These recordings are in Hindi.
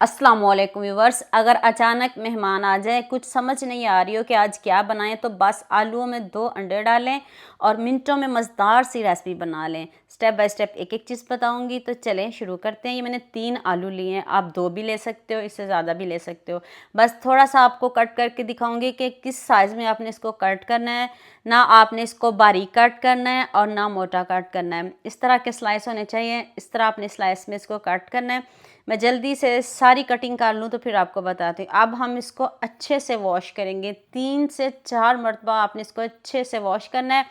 अस्सलाम वालेकुम व्यूवर्स। अगर अचानक मेहमान आ जाए, कुछ समझ नहीं आ रही हो कि आज क्या बनाएं, तो बस आलूओं में 2 अंडे डालें और मिनटों में मज़ेदार सी रेसिपी बना लें। स्टेप बाय स्टेप एक एक चीज़ बताऊंगी, तो चलें शुरू करते हैं। ये मैंने 3 आलू लिए हैं, आप 2 भी ले सकते हो, इससे ज़्यादा भी ले सकते हो। बस थोड़ा सा आपको कट करके दिखाऊंगी कि किस साइज़ में आपने इसको कट करना है। ना आपने इसको बारीक कट करना है और ना मोटा कट करना है। इस तरह के स्लाइस होने चाहिए, इस तरह आपने स्लाइस में इसको कट करना है। मैं जल्दी से सारी कटिंग कर लूँ तो फिर आपको बताती हूँ। अब हम इसको अच्छे से वॉश करेंगे, 3 से 4 मरतबा आपने इसको अच्छे से वॉश करना है।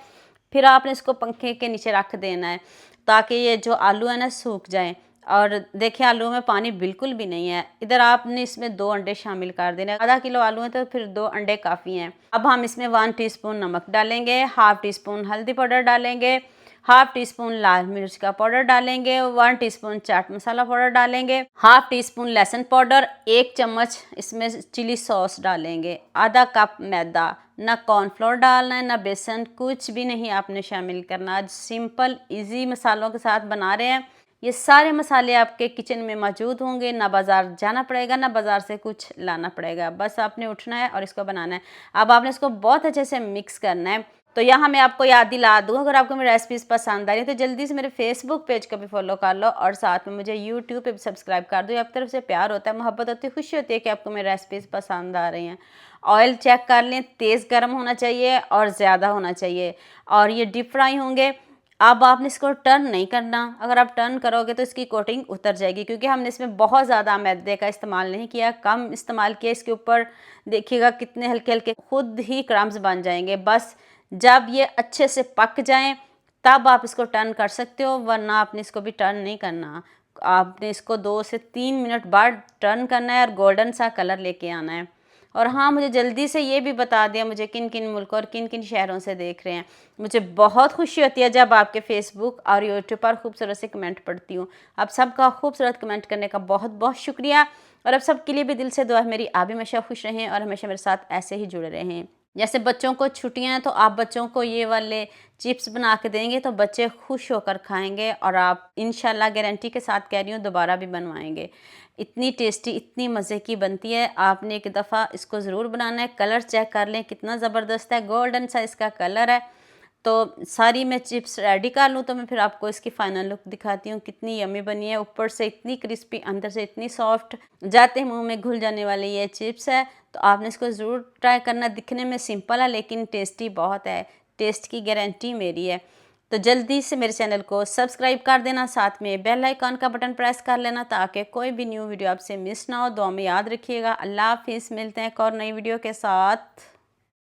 फिर आपने इसको पंखे के नीचे रख देना है ताकि ये जो आलू है ना सूख जाएं। और देखिए आलू में पानी बिल्कुल भी नहीं है। इधर आपने इसमें 2 अंडे शामिल कर देने हैं। आधा किलो आलू है तो फिर 2 अंडे काफ़ी हैं। अब हम इसमें 1 टीस्पून नमक डालेंगे, हाफ टी स्पून हल्दी पाउडर डालेंगे, हाफ टी स्पून लाल मिर्च का पाउडर डालेंगे, 1 टीस्पून चाट मसाला पाउडर डालेंगे, हाफ टी स्पून लहसुन पाउडर, 1 चम्मच इसमें चिली सॉस डालेंगे, आधा कप मैदा। ना कॉर्नफ्लोर डालना है ना बेसन, कुछ भी नहीं आपने शामिल करना। आज सिंपल इजी मसालों के साथ बना रहे हैं। ये सारे मसाले आपके किचन में मौजूद होंगे, ना बाज़ार जाना पड़ेगा ना बाज़ार से कुछ लाना पड़ेगा। बस आपने उठना है और इसको बनाना है। अब आपने इसको बहुत अच्छे से मिक्स करना है। तो यहाँ मैं आपको याद दिला दूँ, अगर आपको मेरी रेसिपीज़ पसंद आ रही है तो जल्दी से मेरे फेसबुक पेज को भी फॉलो कर लो और साथ में मुझे यूट्यूब पे भी सब्सक्राइब कर दो। आपकी तरफ से प्यार होता है, मोहब्बत होती है, खुशी होती है कि आपको मेरी रेसिपीज़ पसंद आ रही हैं। ऑयल चेक कर लें, तेज़ गर्म होना चाहिए और ज़्यादा होना चाहिए और ये डीप फ्राई होंगे। अब आपने इसको टर्न नहीं करना। अगर आप टर्न करोगे तो इसकी कोटिंग उतर जाएगी, क्योंकि हमने इसमें बहुत ज़्यादा मैदे का इस्तेमाल नहीं किया, कम इस्तेमाल किया। इसके ऊपर देखिएगा कितने हल्के हल्के खुद ही क्रम्स बन जाएंगे। बस जब ये अच्छे से पक जाएं तब आप इसको टर्न कर सकते हो, वरना आपने इसको भी टर्न नहीं करना। आपने इसको 2 से 3 मिनट बाद टर्न करना है और गोल्डन सा कलर लेके आना है। और हाँ, मुझे जल्दी से ये भी बता दिया मुझे किन किन मुल्कों और किन किन शहरों से देख रहे हैं। मुझे बहुत खुशी होती है जब आपके फेसबुक और यूट्यूब पर खूबसूरत से कमेंट पढ़ती हूँ। आप सबका खूबसूरत कमेंट करने का बहुत बहुत शुक्रिया। और अब सबके लिए भी दिल से दुआ है मेरी, आप भी हमेशा खुश रहें और हमेशा मेरे साथ ऐसे ही जुड़े रहें। जैसे बच्चों को छुट्टियां हैं तो आप बच्चों को ये वाले चिप्स बना के देंगे तो बच्चे खुश होकर खाएंगे और आप इंशाल्लाह गारंटी के साथ कह रही हूँ दोबारा भी बनवाएंगे। इतनी टेस्टी, इतनी मज़े की बनती है। आपने एक दफ़ा इसको ज़रूर बनाना है। कलर चेक कर लें कितना ज़बरदस्त है, गोल्डन सा इसका कलर है। तो सारी मैं चिप्स रेडी कर लूँ तो मैं फिर आपको इसकी फ़ाइनल लुक दिखाती हूँ कितनी यम्मी बनी है। ऊपर से इतनी क्रिस्पी, अंदर से इतनी सॉफ्ट, जाते मुंह में घुल जाने वाली ये चिप्स है। तो आपने इसको ज़रूर ट्राई करना। दिखने में सिंपल है लेकिन टेस्टी बहुत है। टेस्ट की गारंटी मेरी है। तो जल्दी से मेरे चैनल को सब्सक्राइब कर देना, साथ में बेल आइकन का बटन प्रेस कर लेना ताकि कोई भी न्यू वीडियो आपसे मिस ना हो। दुआ में याद रखिएगा। अल्लाह हाफिज़। मिलते हैं एक और नई वीडियो के साथ।